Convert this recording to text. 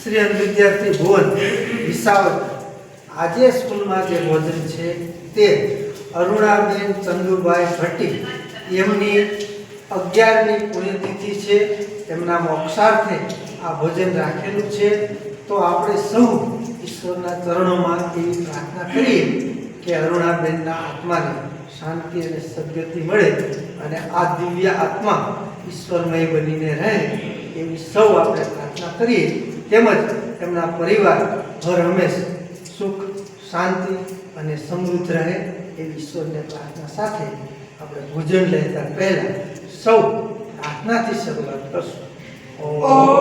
શ્રી વિદ્યાર્થી ભુવન વિસાવદર આજે સ્કૂલમાં જે ભોજન છે તે અરુણાબેન ચંદુભાઈ ભટ્ટી એમની 11મી પુણ્યતિથિ છે. એમના મોક્ષાર્થે આ ભોજન રાખેલું છે. તો આપણે સૌ ઈશ્વરના ચરણોમાં એવી પ્રાર્થના કરીએ કે અરુણાબેનના આત્માને શાંતિ અને સદગતિ મળે અને આ દિવ્ય આત્મા ઈશ્વરમય બનીને રહે એવી સૌ આપણે પ્રાર્થના કરીએ. તેમજ એમના પરિવાર હર હંમેશ સુખ શાંતિ અને સમૃદ્ધ રહે એવી ઈશ્વરને પ્રાર્થના સાથે આપણે ભોજન લેતા પહેલા સૌ પ્રાર્થનાથી શરૂઆત કરશું. ઓમ